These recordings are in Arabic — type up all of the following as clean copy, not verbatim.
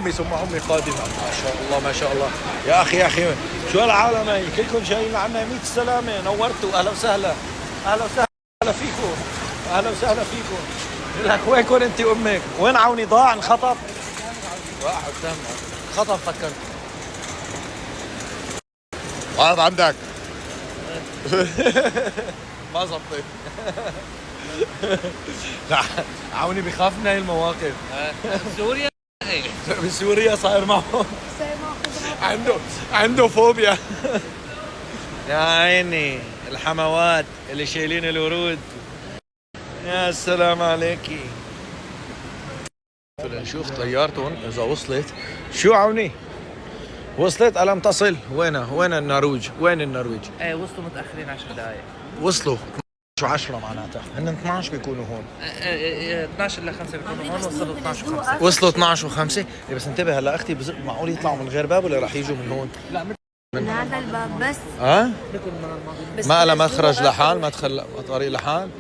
امي ثم امي قادمه. ما شاء الله ما شاء الله. يا اخي يا اخي شو العالم هي كلكم جايين لعنا 100 سلامه. نورتوا. اهلا وسهلا. اهلا وسهلا فيكم. اهلا وسهلا فيكم. لك وين انت وامك؟ وين عوني ضاع انخطف؟ واحد قدام خطف فكرت. اقعد عندك. ما زبطت. لا عوني بخاف من هاي المواقف. سوريا بسوريا صاير معه عنده فوبيا. يا عيني الحموات اللي شايلين الورود. يا سلام عليكي. نشوف طيارتهم اذا وصلت. شو عوني؟ وصلت ألم تصل؟ وين النرويج؟ وين النرويج؟ ايه وصلوا متاخرين 10 دقائق. وصلوا 12 و10 معناتها، هن 12 بيكونوا هون. 12 ل 5 بيكونوا هون. وصلوا 12 و5. وصلوا 12 و5. بس انتبه هلا اختي معقول يطلعوا من غير باب ولا راح يجوا من هون؟ لا من هذا الباب بس. بيكون من الماضي. ما لها مخرج لحال، مدخل طريق لحال.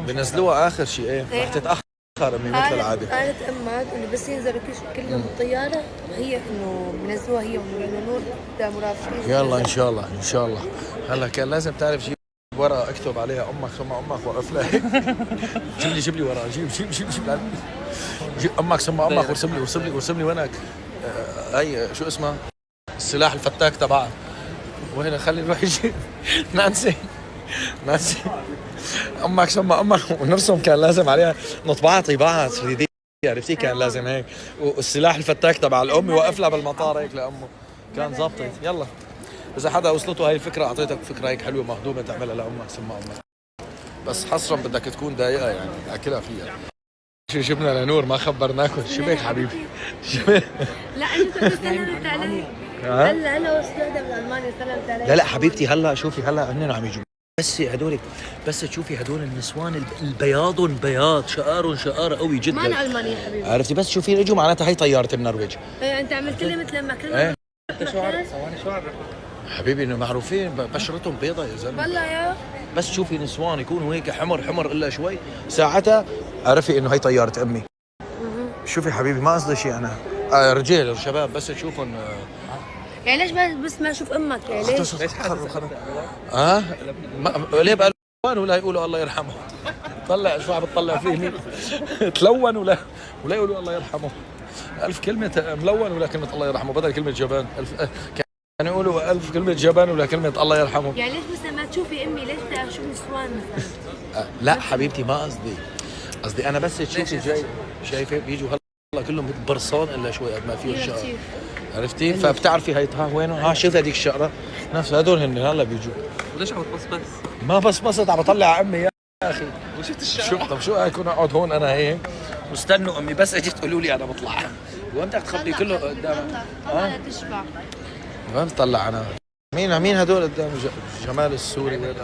بنزلوها اخر شيء. ايه رح تتاخر امي مثل العاده. قالت امك انه بس ينزلوا كلهم بالطياره هي انه بنزلوها هي لانه نور ده مرافقين. يلا ان شاء الله ان شاء الله. هلا كان لازم تعرف جيب ورقه اكتب عليها امك ثم امك وقف لها هيك. جيب لي ورقه. جيب امك ثم امك وارسم لي وينك. هي شو اسمها؟ السلاح الفتاك تبعها. وهنا خلي نروح يجيب نانسي امك ثم امك ونرسم. كان لازم عليها نطبعها طباعه 3D عرفتي. كان لازم هيك. والسلاح الفتاك تبع الام يوقف لها بالمطار هيك لامه. كان زبطت. يلا اذا حدا وصلته هاي الفكره اعطيتك فكره هيك حلوه مهضومه تعملها لامك ثم امك. بس حصرا بدك تكون ضايقه يعني اكلها فيها. شو جبنا لنور ما خبرناكم؟ شو بك حبيبي؟ شو بك؟ لا انت سلمت علي. هلا وصلت من المانيا سلمت علي. لا حبيبتي هلا شوفي هلا هن عم يجوا. بس هدول بس تشوفي هدول النسوان البياض بياض شقار قوي جدا. ما المانيا يا حبيبي. عرفتي بس شوفي اجوا معناتها هي طياره النرويج. ايه انت عملت لي مثل ما كنا. ايه شو عرفت؟ ثواني شو عرفت؟ حبيبي انه معروفين بشرتهم بيضة يا زلمه. والله يا بس تشوفي نسوان يكونوا هيك حمر الا شوي ساعتها عرفي انه هي طياره امي. شوفي حبيبي ما قصدي شيء انا. رجال وشباب بس تشوفهم. يعني ليش بس ما اشوف امك يعني ليش؟ ليش حاسس؟ ليه بألوان ولا يقولوا الله يرحمه. طلع شو عم بتطلع فيه. تلون ولا يقولوا الله يرحمه. ألف كلمة ملون ولا كلمة الله يرحمه بدل كلمة جبان. كانوا يقولوا ألف كلمة جبان ولا كلمة الله يرحمه. يعني ليش مثلا ما تشوفي امي ليش بدي اشوف نسوان مثلا؟ لا حبيبتي ما قصدي انا بس تشوفي جاي شايفه بيجوا هلا كلهم برصان الا شوي قد ما فيه الشقر. عرفتي؟ فبتعرفي هي وينهم؟ شوف هذيك الشقره نفس هذول هن هلا بيجوا. وليش عم تبص؟ ما بصت عم بطلع على امي يا اخي. وشفت الشقة؟ شوف طب شو اكون اقعد هون انا هيك واستنوا امي بس اجت تقولوا لي انا بطلع. وين بدك تخبي كله قدام؟ طلع تشبع. وين بطلع انا؟ مين هدول قدام جمال السوري ولا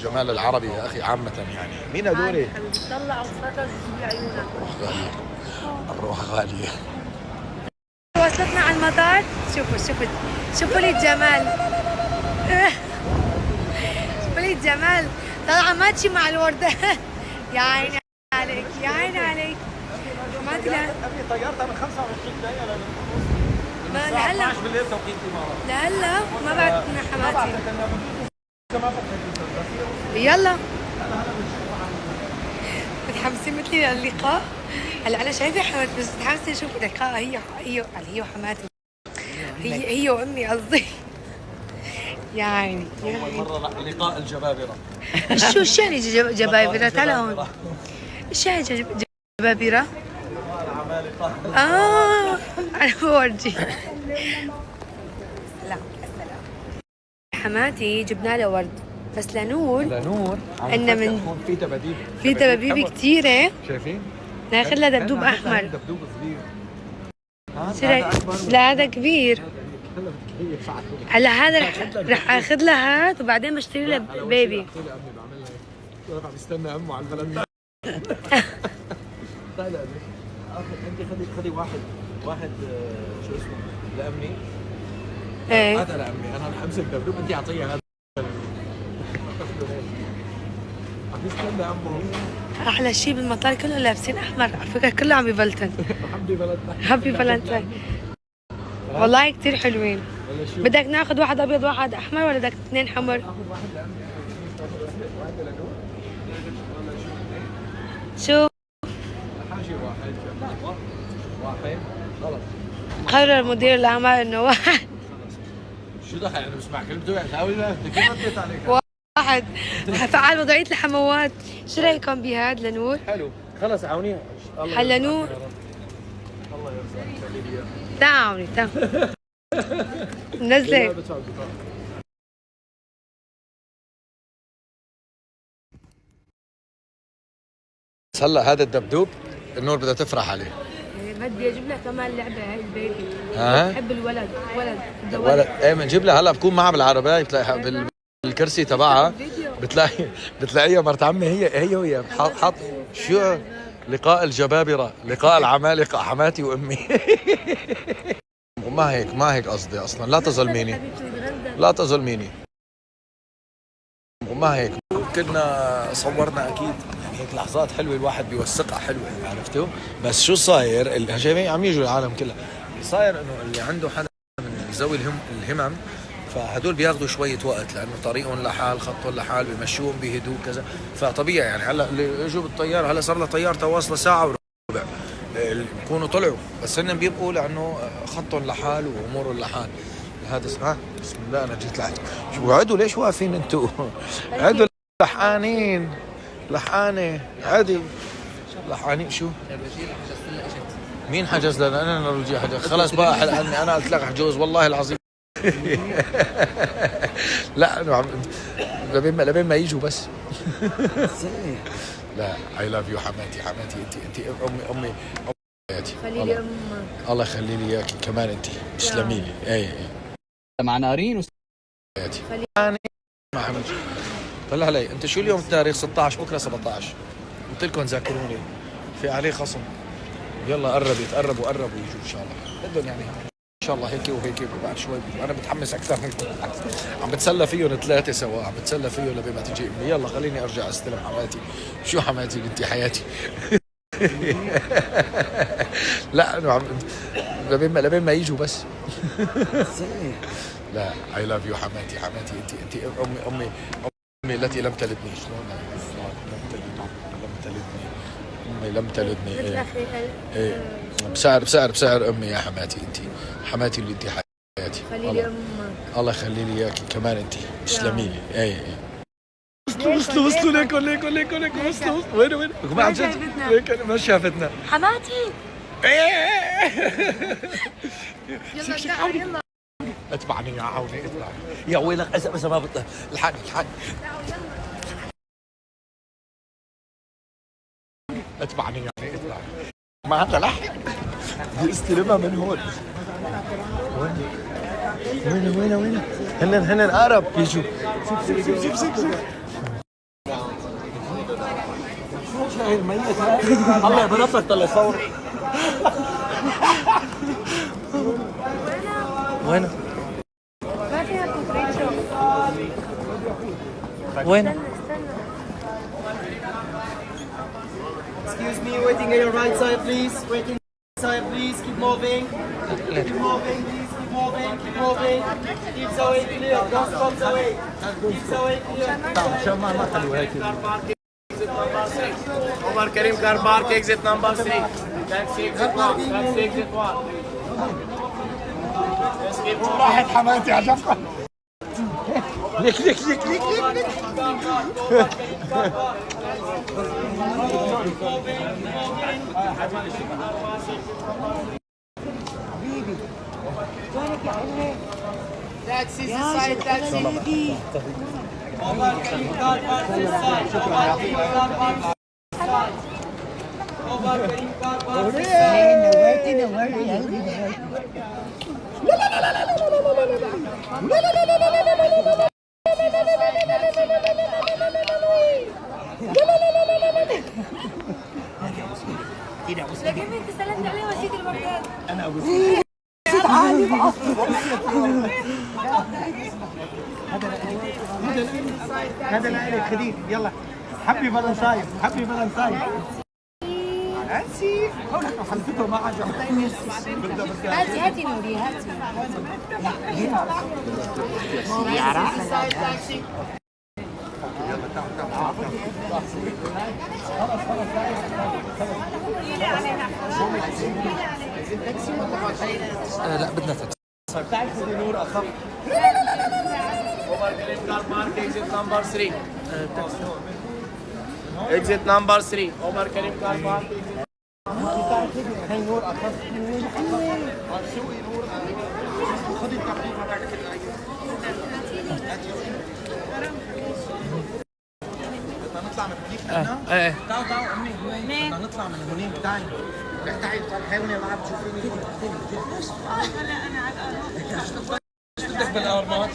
جمال العربي يا اخي عامة يعني مين هدول؟ طلع وتفرج بعيونك. الروح غالية. وصلتنا على المطار. شوفوا لي الجمال. شوفوا لي الجمال طالعة ماتشي مع الوردة. يا عيني عليك يا عيني عليك. ما تلا طيارتها من 25 دقيقة ما لهلا بالليل توقيت الامارات. لهلا ما بعتنا حماتي. يلا متحمسين مثلي للقاء. هلا انا شايفه حماتي بس متحمسه اشوف لقاء هي وحماتي. هي وامي قصدي. يا عيني مرة لقاء الجبابرة. شو يعني جبابرة؟ تعال هون. ايش يعني جبابرة؟ انا بورجي. السلام حماتي جبنا له ورد بس لنور عندنا من في دبابيب كثيرة. شايفين؟ ناخذ لها دبدوب احمر. دبدوب صغير. لا هذا كبير. هلا هذا رح اخذ لها هاد وبعدين بشتري لها بيبي. عم يستنى امه على البلد. انت خذي واحد شو اسمه لامي. ايه هذا لامي انا رح امسك دبدوب انت اعطيها هذا. عم يستنى امه. احلى شيء بالمطار كله لابسين احمر، على فكره كله عم يبلتن. هابي فالنتاين. والله كثير حلوين. بدك ناخذ واحد ابيض واحد احمر ولا بدك اثنين حمر؟ شو؟ واحد غلط. قرر مدير الاعمال انه واحد. شو دخل انا بسمع كلمته يعني تحاول كيف رديت عليك؟ واحد فعال وضعية الحموات. شو رايكم بهاد لنور؟ حلو خلص عاونيه. هلا نور. الله يرزقك خلي لي اياه. تعالي تعالي نزلي. هلا هذا الدبدوب النور بدها تفرح عليه. بدي اجيب لها كمان لعبه هاي البيبي. ها؟ بحب الولد. ولد ايه بنجيب لها هلا بكون معها بالعربيه بتلاقي بالكرسي تبعها بتلاقيها مرت عمي هي وهي حط شو لقاء الجبابره، لقاء العمالقه، حماتي وامي. ما هيك قصدي اصلا، لا تظلميني لا تظلميني. وما هيك كنا صورنا اكيد يعني هيك لحظات حلوه الواحد بيوثقها حلوه عرفتوا. بس شو صاير شايفين عم يجوا العالم كلها، صاير انه اللي عنده حدا من ذوي الهمم فهدول بياخذوا شويه وقت لانه طريقهم لحال، خطهم لحال، بيمشوهم بهدوء كذا. فطبيعي يعني هلا اللي اجوا بالطياره هلا صار لها طيار تواصله ساعه وربع بيكونوا طلعوا، بس هن بيبقوا لانه خطهم لحال وامورهم لحال. هذا بسم الله انا جيت لحد. شو عدوا ليش واقفين انتوا؟ عدوا لحقانين لحقانه عادي لحقانين. شو؟ مين حجز لنا؟ انا نرجع حجز خلاص بقى حلقني انا قلت لك حجوز والله العظيم. لا لبين ما يجوا بس. لا اي لاف يو حماتي انت امي حياتي. خلي لي امك. الله يخلي لي اياكي كمان انت تسلمي لي. اي مع نارين حياتي ما حمد. طلع علي انت شو اليوم التاريخ 16 بكره 17 قلت لكم ذاكروني في عليه خصم. يلا قربوا يجوا ان شاء الله بدهم يعني ان شاء الله هيك وهيك بعد شوي بيجوا. انا متحمس اكثر منكم عم بتسلى فيهم ثلاثه سوا عم بتسلى فيهم لبين ما تجي امي. يلا خليني ارجع استلم حماتي. شو حماتي انت حياتي. لا لبين ما يجوا بس. لا اي لاف يو حماتي انت امي التي لم تلدني. شلون لم تلدني ايه بسعر امي يا حماتي انت حماتي اللي انت حياتي. خلي لي امك. الله يخلي لي اياكي كمان انت تسلمي لي. اي وصلوا ليك وصلوا وين ما عن جد ليك ما شافتنا حماتي. يلا اتبعني يا عوني اتبعني يا ويلك اذا ما بطلع. الحقني اتبعني يعني اتبعني ما عندها لحق بدي استلمها من هون. وين هن اقرب يجوا. سيب شايل ميت. الله بنطك طلع صور. وين ما فيها كوبريتشو. وين Excuse me, waiting on your right side, please. Waiting on your right side, please. Keep moving. Keep moving, please. Keep moving. Keep the way clear. Don't stop the way. Keep the way clear. عشان ما خلوا هيك. Omar Karim car park, exit number 3. That's exit 1. That's exit 1. راحت حماتي عجبك. ليك Taxi this side, taxi. Omar Karim car park this side. Omar Karim car park this side. لكن انت سلمت عليه ونسيت البردان. هذا لك خديج يلا هابي فالنتاين هابي فالنتاين انسي هونك حلفته ما عاد هاتي هاتي نوري هاتي لا بدنا بتعرفوا دي نور اخف اوفر كريم كار بارك اكزيت نمبر 3 اكزيت نمبر 3 اوفر كريم كار بارك هي نور اخف شوي نور خذي التقديم تبعك بدنا نطلع من هونيك لهنا ايه تعالوا امي بدنا نطلع من هونيك تعي تعي حيوني ما عم تشوفيني بدك بالارمات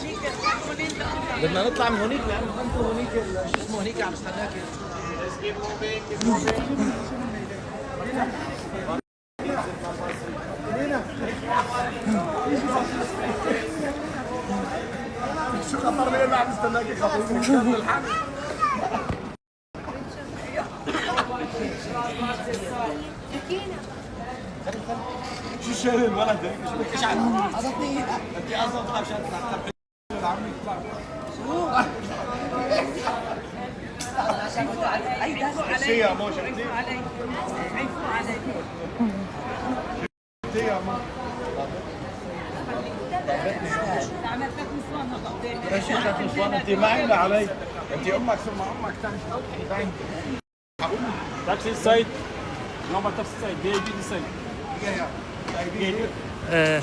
بدنا نطلع من هونيك لانه انتم هونيك شو اسمه هونيك عم استناكي شو خطر لي ما عم استناكي خطر شو شايل الولد هيك شو بدك تشعل انت اصلا طلع مشان عمي يطلع شو يا مو شفتي يا مو ايش ثلاث نسوان انت ما عملها علي انت امك ثم امك ثاني تاكسي السيد نمبر تاكسي السيد بي بي السيد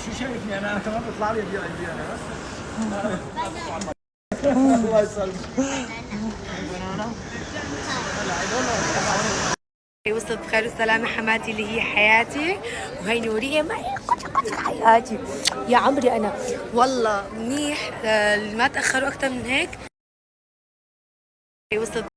شو شايفني انا كمان بيطلع لي بي انا الله يسلمك وصلت بخير وسلامة حماتي اللي هي حياتي، وهي نورية معي قد حياتي يا عمري. أنا والله منيح ما تأخروا أكثر من هيك. وصلت